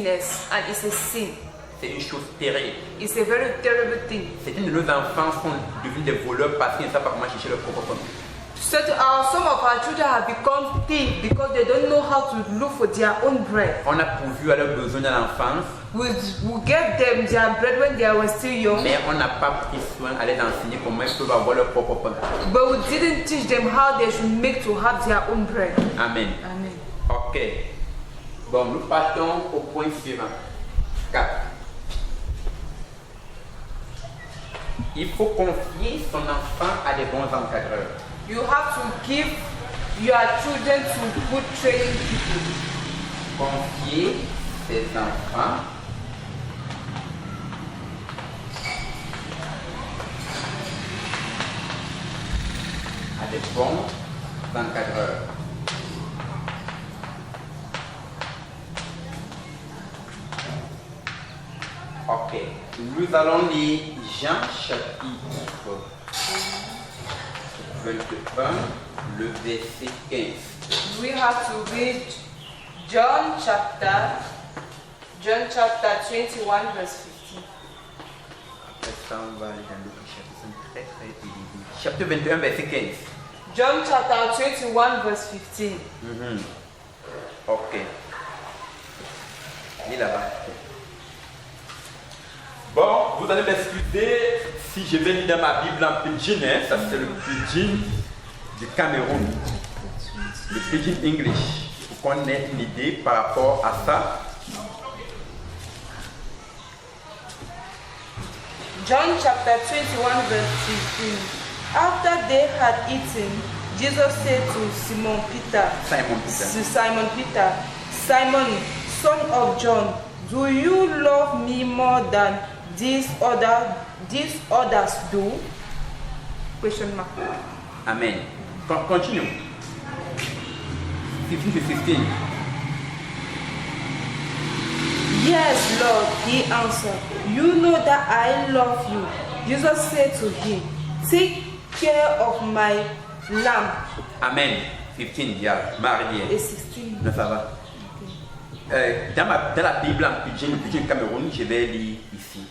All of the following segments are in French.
And it's a sin. C'est une chose terrible. It's a very terrible thing. Certains de nos enfants sont devenus des voleurs parce qu'ils ne savent pas comment chercher leur propre pomme. Some of our children have become thieves because they don't know how to look for their own bread. On a pourvu à leurs besoins dans l'enfance. We gave them their bread when they were still young. Mais on n'a pas pris soin à les enseigner comment ils peuvent avoir leur propre pain. But we didn't teach them how they should make to have their own bread. Amen. Amen. Ok. Bon, nous partons au point suivant. 4. Il faut confier son enfant à des bons encadreurs. You have to give your children to good training people. Confier ses enfants à des bons encadreurs. Ok. Nous allons lire Jean chapitre 21, le verset 15. We have to read John chapter 21 verse 15. Après ça, on va aller dans l'autre chapitre. C'est très très évident. Chapitre 21, verset 15. John chapter 21 verse 15. Ok. Lis là-bas. Bon, vous allez m'excuser si je vais lire dans ma Bible en pidgin, hein? Ça c'est le pidgin du Cameroun, le pidgin English, pour qu'on ait une idée par rapport à ça. John chapter 21 verse 15. After they had eaten, Jesus said to Simon Peter, Simon, son of John, do you love me more than these others do? Question mark. Amen. Continue. 15 to 16. Yes, Lord, he answered. You know that I love you. Jesus said to him, take care of my lamb. Amen. 15, yeah. Marie. Et 16. Non, ça va. Dans la Bible en pidgin, le pidgin Cameroun, je vais lire ici.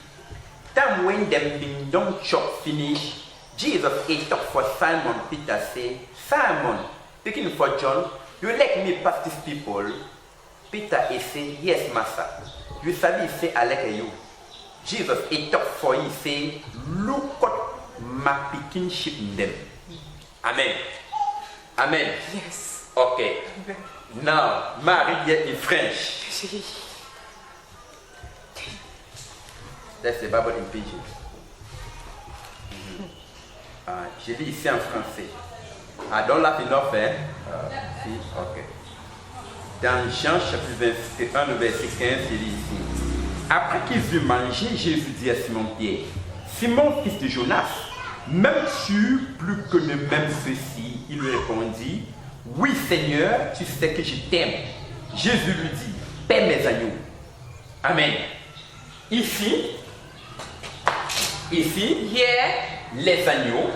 Time when them kingdom chop finish, Jesus ate up for Simon Peter say, Simon, speaking for John, you let me pass these people? Peter say, yes, master. You sabi say I like you. Jesus ate up for him say, look at my picking sheep in them. Amen. Amen. Yes. Okay. Amen. Now, Marie in French. That's the Bible in pidgin. Je lis ici en français. I don't laugh enough, hein? Si, ok. Dans Jean chapitre 21, le verset 15, il dit ici. Après qu'ils eurent mangé, Jésus dit à Simon-Pierre, Simon, fils de Jonas, m'aimes-tu plus que ne m'aimes ceci? Il lui répondit, oui Seigneur, tu sais que je t'aime. Jésus lui dit, paie mes agneaux. Amen. Ici, Here, les agneaux,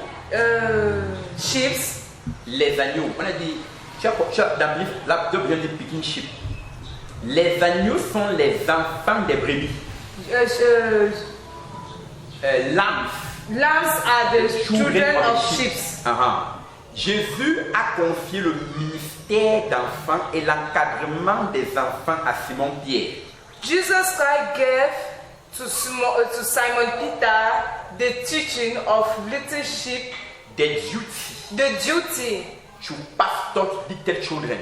sheep. les agneaux, on a dit, la Bible vient de picking sheep. Les agneaux sont les enfants des brebis. Lambs. Lambs are the children of sheep. Jésus a confié le ministère d'enfants et l'encadrement des enfants à Simon-Pierre. Jesus Christ gave to Simon Peter the teaching of little sheep, The duty to pastor little children.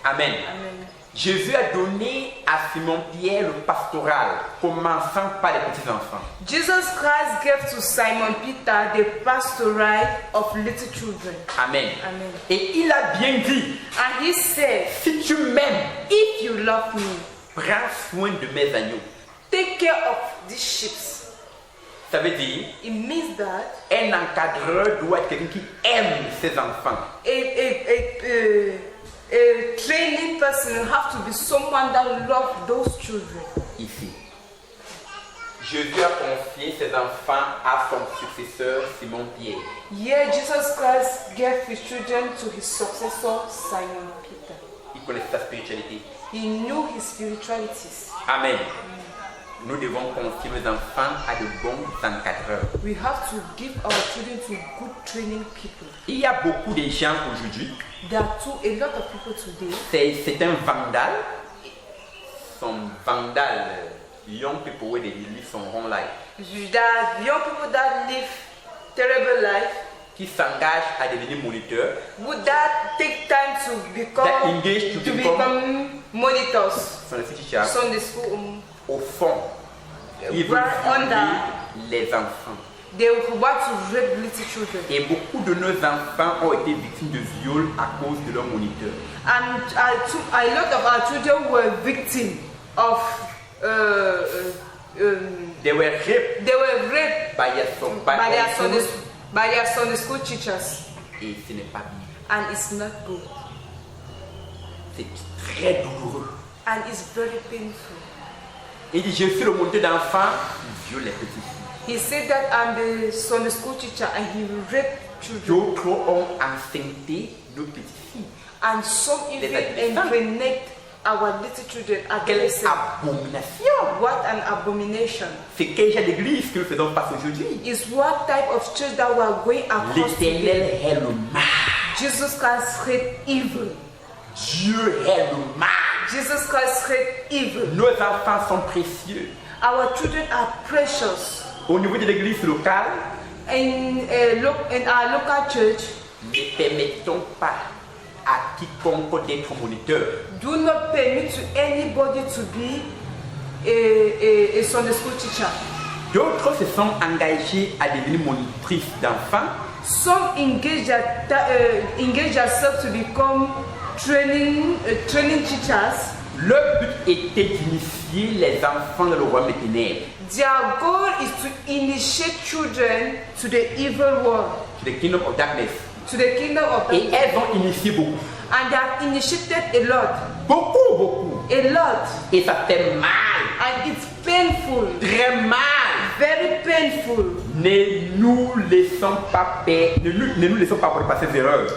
Amen. Amen. Jésus a donné à Simon-Pierre le pastoral, commençant par les petits-enfants. Jesus Christ gave to Simon Peter the pastoral of little children. Amen. Amen. Et il a bien dit, And he said, si tu m'aimes, if you love me, prends soin de mes agneaux. take care of these sheep. Ça veut dire, It means that un encadreur doit être quelqu'un qui aime ses enfants. a training person have to be someone that loves those children. Ici, Jésus a confié ses enfants à son successeur Simon-Pierre. Yeah, Jesus Christ gave his children to his successor Simon Peter. Il Il connaissait sa spiritualité. He knew his spiritualities. Amen. Nous devons confier nos enfants à de bons encadreurs. We have to give our children to good training people. Il y a beaucoup de gens aujourd'hui, There are a lot of people today. c'est un vandal. Some vandal, young people where they live some wrong life, There are young people that live terrible life. qui s'engagent à devenir moniteurs, Would that take time to That engage to become monitors? Sunday teacher, Sunday school. au fond, ils veulent Right under. violer les enfants. They want to rape little children. Et beaucoup de nos enfants ont été victimes de viols à cause de leurs moniteurs. And a lot of our children were victims of They were raped they were raped by by their Sunday school teachers, et ce n'est pas bien. and it's not good, C'est très douloureux. and it's very painful. Il dit, je suis le moniteur d'enfants, il viole les petits filles. He said that I'm the Sunday school teacher and he raped children, D'autres ont enceinté nos petites filles. and some even Les adolescents. impregnate our little children. Quelle Adolescents. abomination! What an abomination! C'est quel genre d'église que nous faisons face aujourd'hui? Is what type of church that we are going across today. L'Éternel est le mal. Jesus Christ hate evil. Dieu est le mal. Jesus Christ hate evil. Nos enfants sont précieux. Our children are precious. Au niveau de l'église locale, In our local church, ne permettons pas à quiconque d'être moniteur. do not permit to anybody to be a Sunday school teacher. D'autres se sont engagés à devenir monitrices d'enfants. Some engage themselves to become training teachers. Leur but était d'initier les enfants dans le royaume des ténèbres, Their goal is to initiate children to the evil world, to the kingdom of darkness. to the kingdom of Et darkness. elles ont initié beaucoup. And they have initiated a lot, Beaucoup. a lot, Et ça fait mal. and it's painful, Très mal. very painful. Ne nous laissons pas par ces erreurs.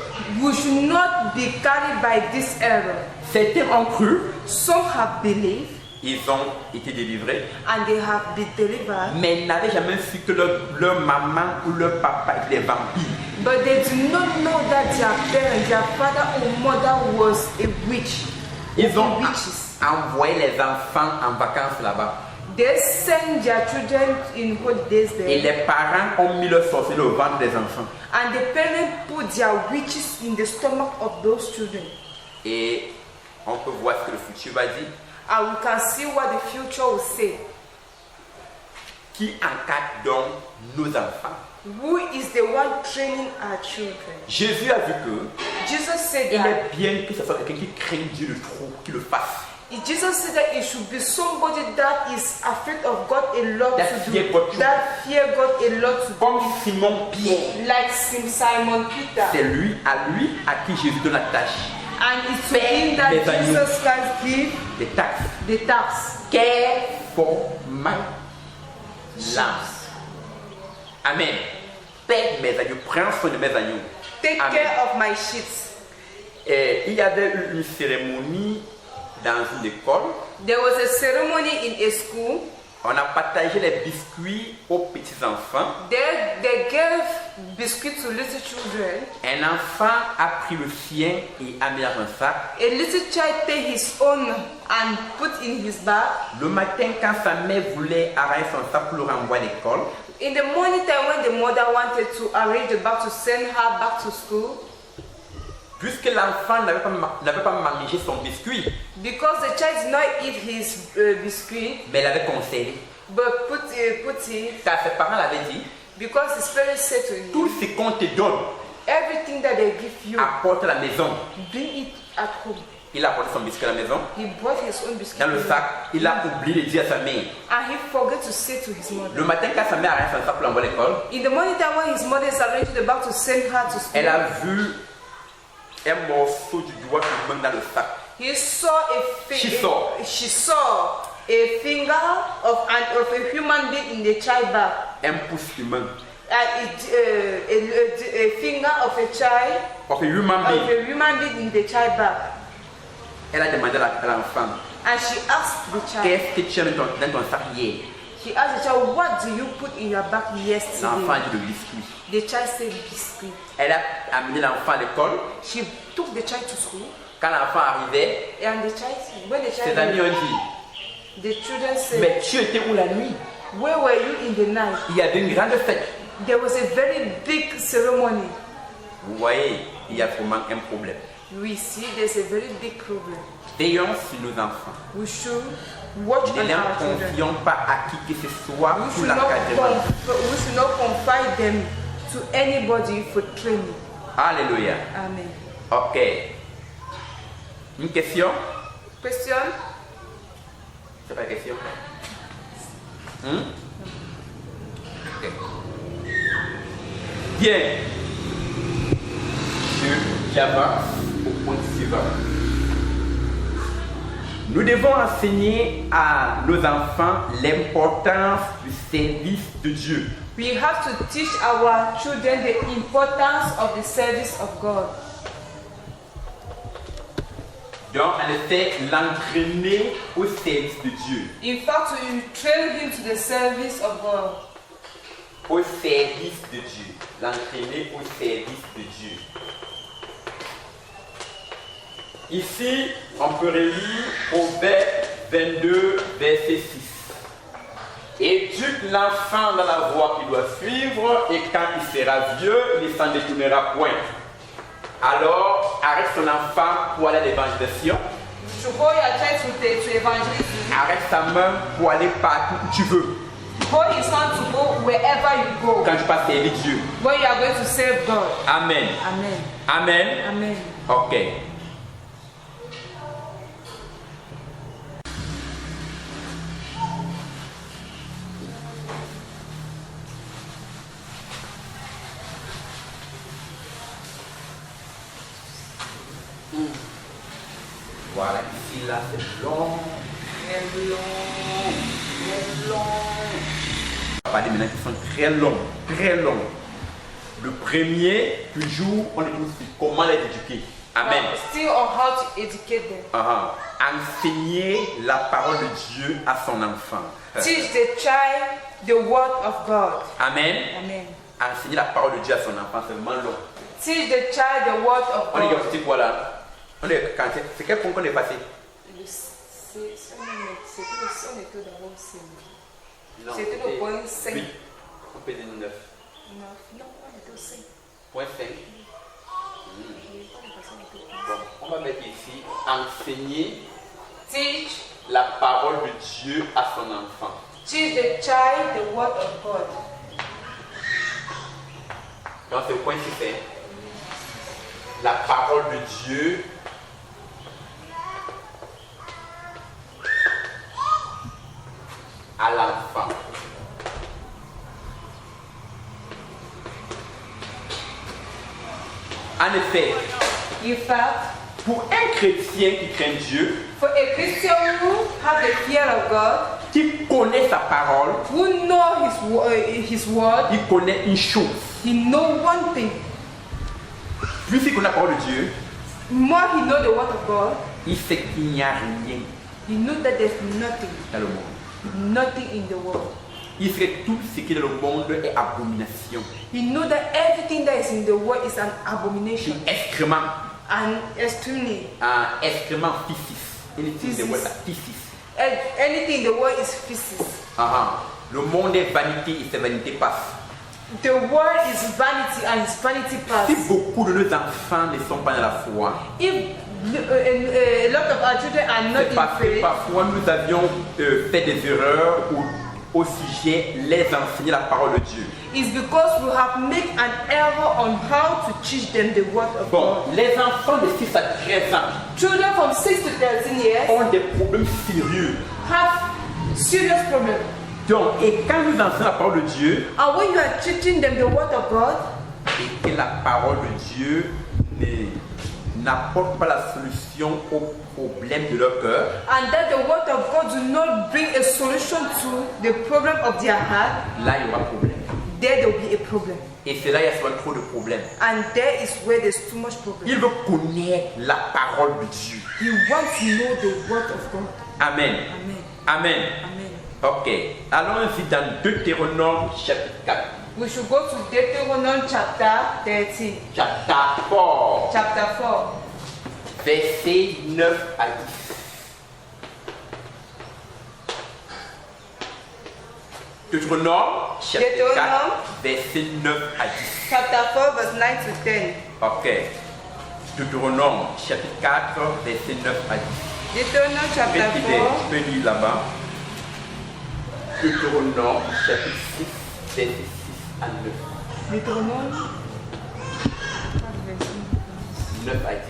We should not be carried by this error. Certains ont cru, Some have believed ils ont été délivrés, and they have been delivered, mais ils n'avaient jamais su que leur maman ou leur papa étaient des vampires. but they do not know that their parent, their father or mother was a witch. Ils ont Witches. envoyé les enfants en vacances là-bas. They send their children in holidays Et there, les parents ont mis leur sorcier au ventre des enfants. and the parents put their witches in the stomach of those children. Et on peut voir ce que le futur va dire. And we can see what the future will say. Qui encadre donc nos enfants? Who is the one training our children? Jésus a vu que Jesus said il that. est bien que ce soit quelqu'un qui craint Dieu de trop, qui le fasse. Jesus said that it should be somebody that is afraid of God a lot That to fear do. God to That fear God a lot to do. Comme Simon Pierre, Like Simon Peter. c'est lui à qui Jésus donne la tâche And it's to him that Les agneaux. Jesus Christ give des taxes. the tax. Care for my lambs. Amen. Paix mes agneaux, prends soin de mes agneaux. Take Amen. care of my sheep. Et il y avait eu une cérémonie dans une école. There was a ceremony in a school. On a partagé les biscuits aux petits enfants. There they gave biscuits to little children. Un enfant a pris le sien et a mis dans un sac. A little child take his own and put in his bag. Le matin, quand sa mère voulait arranger son sac pour le renvoyer à l'école, In the morning time when the mother wanted to arrange the bag to send her back to school, puisque l'enfant n'avait pas mangé son biscuit, because the child did not eat his biscuit, mais elle avait conservé. but put it, Car ses parents l'avaient dit, because his parents said to tout him, ce qu'on te donne, everything that they give you, apporte à la maison. bring it at home. Il a apporté son biscuit à la maison. He brought his own biscuit Dans le sac, il a oublié de dire à sa mère. and he forgot to say to his mother. Le matin, quand sa mère arrache son sac pour l'envoyer à l'école, In the morning time when his mother is arranging the bag to send her to school, elle a vu un morceau du doigt humain dans le sac. he saw She saw. she saw a finger of a human being in the child bag. Un pouce humain. A finger of a child, Of a human of being. a human being in the child bag. Elle a demandé à l'enfant, and she asked the child. qu'est-ce que tu as dans ton sac hier? She asked the child, what do you put in your bag yesterday? L'enfant a dit le biscuit. The child said biscuit. Elle a amené l'enfant à l'école. She took the child to school, Quand l'enfant arrivait, and when the ses child amis ont dit, the children said, mais tu étais où la nuit? where were you in the night? Il y avait une grande fête. There was a very big ceremony. Vous voyez, il y a vraiment un problème. We see there's a very big problem. Veillons sur nos enfants. We should watch Ne on les our children. confions pas à qui que ce soit We pour should, not l'encadrement. we should not confide them to anybody for training. Alléluia. Amen. Ok. Une question? Question? C'est pas une question? Ok. Bien. J'avance au point suivant. Nous devons enseigner à nos enfants l'importance du service de Dieu. We have to teach our children the importance of the service of God. Donc, en effet, l'entraîner au service de Dieu. In fact, we train him to the service of God. Au service de Dieu. L'entraîner au service de Dieu. Ici, on peut relire Proverbe 22, verset 6. Éduque l'enfant dans la voie qu'il doit suivre, et quand il sera vieux, il ne s'en détournera point. Alors, arrête son enfant pour aller à l'évangélisation. To go your child to evangelism. Arrête sa main pour aller partout où tu veux. Go his hand to go wherever you go. Quand tu passes servir Dieu. When you are going to serve God. Amen. Amen. Amen. Amen. Ok. Voilà, ici, là, c'est long, très long, très long. On va parler maintenant qui sont très longs, très longs. Le premier, toujours, on est sur comment les éduquer. Amen. Now, still on how to educate them. Enseigner la parole de Dieu à son enfant. Teach the child the word of God. Amen. Amen. Enseigner la parole de Dieu à son enfant, c'est vraiment long. Teach the child the word of On est God. c'est quoi là? C'est quel point qu'on est passé? C'était le point 5. Oui. On peut dire 9. Non, on était au 5. Point 5. Bon, on va mettre ici enseigner Teach. la parole de Dieu à son enfant. Teach the child the word of God. Donc c'est le point 6. La parole de Dieu à l'enfant. En effet, In fact, pour un chrétien qui craint Dieu, for a Christian who have the fear of God, qui connaît sa parole, who know his word, il connaît une chose. he know one thing. Plus il connaît la parole de Dieu, More he know the word of God, il sait qu'il n'y a rien he know that there's nothing, dans le monde. nothing in the world. Il sait que tout ce qui est dans le monde est abomination. He know that everything that is in the world is an abomination Excrément. and extremely. Excrément physis. Anything in the world is physis. Anything in the world is physics. Le monde est vanité et ses vanités passent. The world is vanity and its vanity Si pass. beaucoup de nos enfants ne sont pas dans la foi, If a lot of our children are not c'est parce in que faith, parfois nous avions fait des erreurs au sujet les enseigner la parole de Dieu. it's because we have made an error on how to teach them the word of Bon, God. les enfants de 6 à 13 ans Children from 6 to 13 years ont des problèmes sérieux. have serious problems. Donc, et quand nous enseignons la parole de Dieu, And when you are teaching them the word of God, et que la parole de Dieu n'apporte pas la solution aux problèmes de leur cœur, and that the word of God do not bring a solution to the problem of their heart, là il y aura problème. there will be a problem. Et c'est là il y a souvent trop de problèmes. And there is where there's too much problem. Il veut connaître la parole de Dieu. You want to know the word of God. Amen. Amen. Amen. Amen. Ok. Allons-y dans Deutéronome chapitre 4. We should go to Deuteronomy chapter 13. Chapter 4. Chapter 4. Versets 9 à 10. Deutéronome chapitre 4, versets 9 à 10. Chapter 4, verse 9 to 10. Ok. Deutéronome chapitre 4, verset 9 à 10. Deuteronomy chapter 4. Je peux lire là-bas. Deutéronome chapitre 6, verset 6 à 9. Deuteronomy 9 à 10.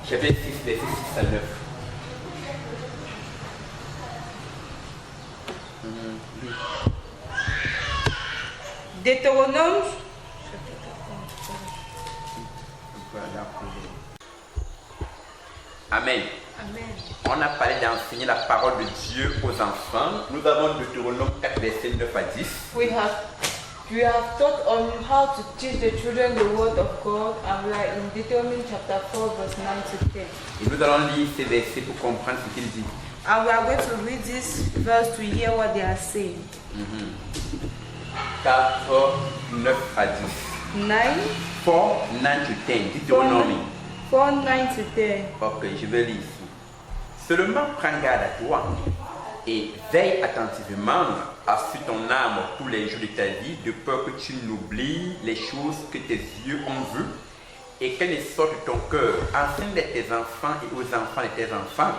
Chapitre 6, verset 6 à 9. Deutéronome. Amen. Amen. On a parlé d'enseigner la parole de Dieu aux enfants. Nous avons Deutéronome 4, verset 9 à 10. We have taught on how to teach the children the word of God, and we are in Deuteronomy chapter 4, verse 9 to 10. Et nous allons lire ces versets pour comprendre ce qu'il dit. And we are going to read this verse to hear what they are saying. 4, 9 à 10. 9. 4, 9 to 10. Deutéronome. 4, 9 to 10. Ok, je vais lire ici. Seulement prends garde à toi et veille attentivement à suivre ton âme tous les jours de ta vie, de peur que tu n'oublies les choses que tes yeux ont vues et qu'elles ne sortent de ton cœur. Enseigne à tes enfants et aux enfants de tes enfants.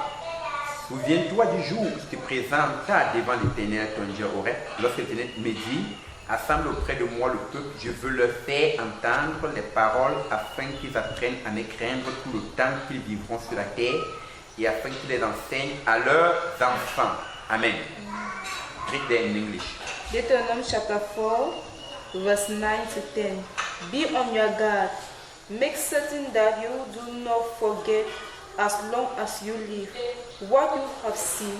Souviens-toi du jour où tu te présentas devant l'Éternel, ton Dieu Horeb, lorsque l'Éternel me dit, assemble auprès de moi le peuple, je veux leur faire entendre les paroles afin qu'ils apprennent à me craindre tout le temps qu'ils vivront sur la terre et afin qu'ils les enseignent à leurs enfants. Amen. Read there in English. Deuteronomy chapter 4, verse 9 to 10. Be on your guard. Make certain that you do not forget as long as you live what you have seen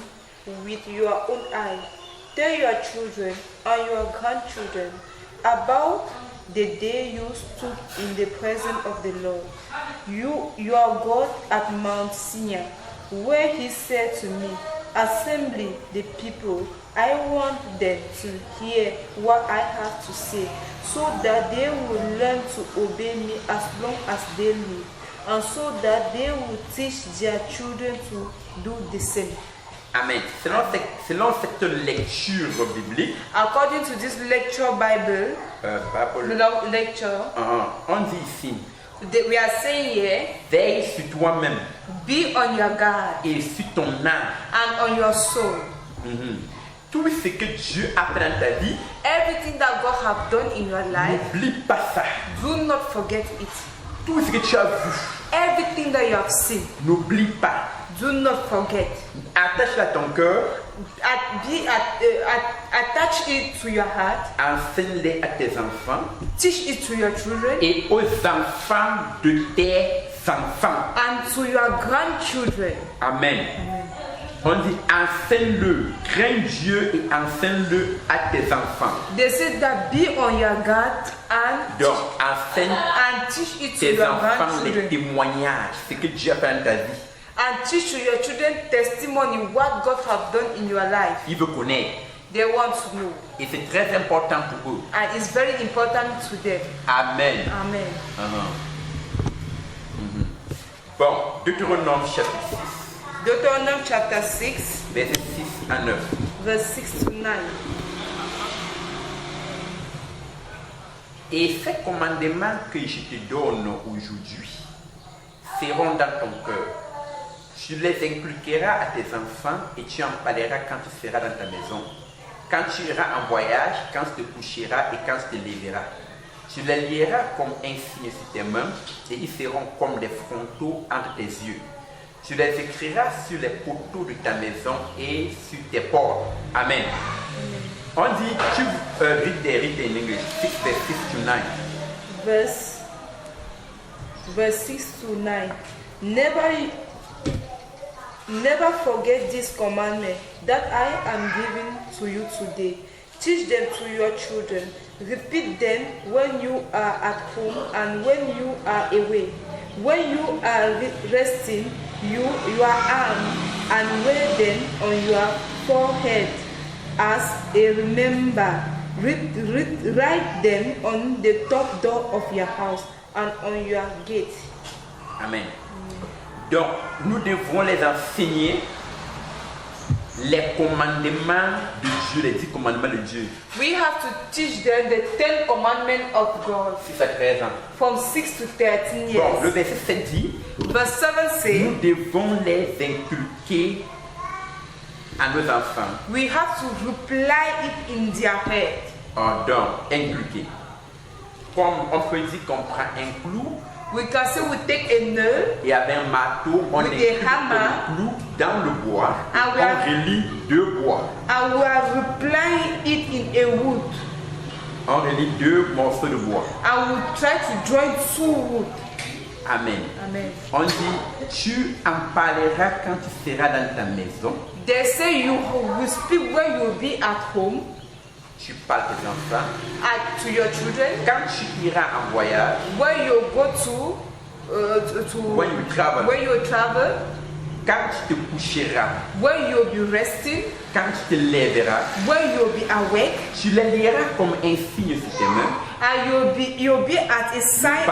with your own eye. Tell your children and your grandchildren about the day you stood in the presence of the Lord, your God, at Mount Sinai, where he said to me, Assembly the people, I want them to hear what I have to say, so that they will learn to obey me as long as they live, and so that they will teach their children to do the same. Amen. Selon cette lecture biblique, According to this lecture Bible lecture, on dit ici, we are saying here, veille sur toi-même be on your guard et sur ton âme. and on your soul. Tout ce que Dieu a fait dans ta vie, Everything that God have done in your life, n'oublie pas ça. do not forget it. Tout ce que tu as vu, Everything that you have seen, n'oublie pas. do not forget. Attache-le à ton cœur, Attach it to your heart, enseigne-les à tes enfants teach it to your children et aux enfants de tes enfants. and to your grandchildren. Amen. On dit enseigne-le, crains Dieu et enseigne-le à tes enfants. They said that be on your guard and Donc enseigne teach it to tes your enfants les grandchildren. témoignages, ce que Dieu a fait dans ta vie. And teach to your children testimony what God have done in your life. Il veut connaître They want to know. et c'est très important pour eux. And it's very important to them. Amen. Amen. Bon, Deutéronome chapitre 6, Deuteronomy chapter 6, versets 6 à 9. verse 6 to 9. Et ces commandements que je te donne aujourd'hui seront dans ton cœur. Tu les inculqueras à tes enfants et tu en parleras quand tu seras dans ta maison, quand tu iras en voyage, quand tu te coucheras et quand tu te lèveras. Tu les lieras comme un signe sur tes mains et ils seront comme des frontaux entre tes yeux. Tu les écriras sur les poteaux de ta maison et sur tes portes. Amen. On dit, tu read in English, 6 verse 6 to 9. Verse 6 to 9. Never forget this commandment that I am giving to you today. Teach them to your children. Repeat them when you are at home and when you are away. When you are resting, your arm and wear them on your forehead as a remember. Write them on the top door of your house and on your gate. Amen. Donc, nous devons les enseigner les commandements de Dieu, les 10 commandements de Dieu. We have to teach them the 10 commandments of God 6 à 13 ans. from 6 to 13 Bon, le years. verset 7 dit, Verse 7 nous says, devons les inculquer à nos enfants. we have to reply it in their head. Donc, inculquer. Comme on peut dire qu'on prend un clou We can say we take a nail et avec un marteau, on With a inculque hammer. le clou dans le bois. And we On are- relie 2 bois. and we are replying it in a wood. On relie 2 morceaux de bois. And we try to join 2 wood. Amen. Amen. On dit, tu en parleras quand tu seras dans ta maison. They say you will speak when you will be at home Tu parles tes enfants. to your children. Quand tu iras en voyage, When you go to when you travel, when you travel, quand tu te coucheras, when you'll be resting, quand tu te lèveras, when you'll be awake, tu les liras comme un signe sur tes mains. and you'll be at a sign.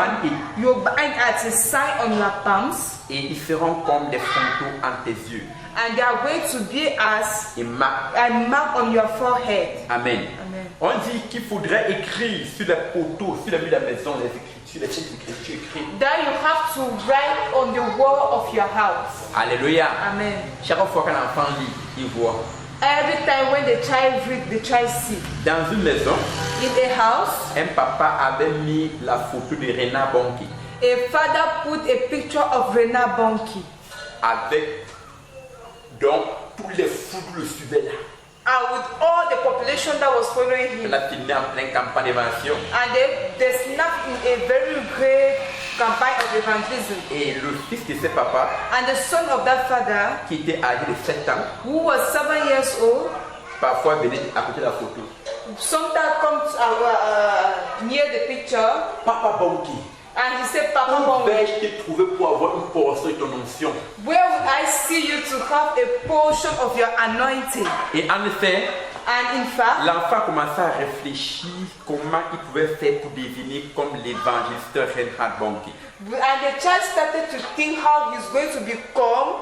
You'll be at a sign on your palms, Et ils seront comme des photos en tes yeux. and they are going to be as Et marque. a mark on your forehead. Amen. Amen. On dit qu'il faudrait écrire sur les poteaux, sur les murs de la maison, les écritures, les petites écritures écrites. That you have to write on the wall of your house. Alléluia. Amen. Chaque fois qu'un enfant lit, il voit. Every time when the child read, the child see. Dans une maison, In a house, un papa avait mis la photo de Renard Bonki a father put a picture of Rena Bonki. avec donc tous les fous le suivaient là. And with all the population that was following On him. a filmé en pleine campagne d'évasion. And they snapped in a very great campagne of evangelism. Et le fils de ses papas, And the son of that father, qui était âgé de 7 ans, who was 7 years old, parfois venait à côté de la photo. sometimes comes near the picture Papa Bonki, and he said, Papa où Bonki, vais-je te trouver pour avoir une portion de ton onction? where would I see you to have a portion of your anointing? Et en effet, And in fact, l'enfant commençait à réfléchir comment il pouvait faire pour devenir comme l'évangéliste Reinhard Bonki. and the child started to think how he's going to become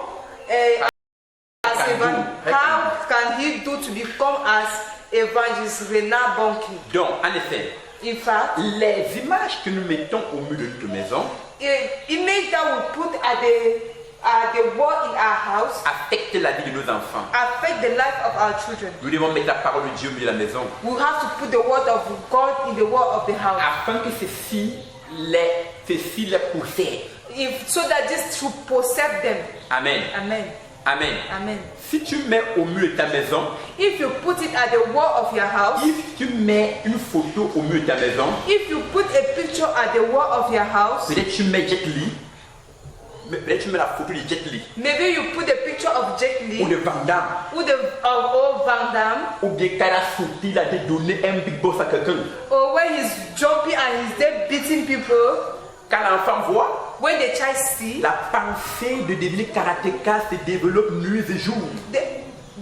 how can he do to become as evangelist Rena Bonki. Donc, en effet, In fact, les images que nous mettons au mur de notre maison the image that we put at the wall in our house affectent la vie de nos enfants. affect the life of our children. Nous devons mettre la parole de Dieu au milieu de la maison We have to put the word of God in the wall of the house, afin que ceci les possède. so that this should possess them. Amen. Amen. Amen. Amen. Si tu mets au mur de ta maison, If you put it at the wall of your house, si tu mets une photo au mur de ta maison, if you put a picture at the wall of your house, peut-être tu mets Jet Li, peut-être tu mets la photo de Jet Li, maybe you put a picture of Jet ou Li de Van Damme, or old Van Damme, ou bien qu'elle a sauté, il a donné un big boss à quelqu'un. or when he's jumping and he's there beating people. Quand l'enfant voit, When the child see, la pensée de devenir karatéka se développe nuit et jour. the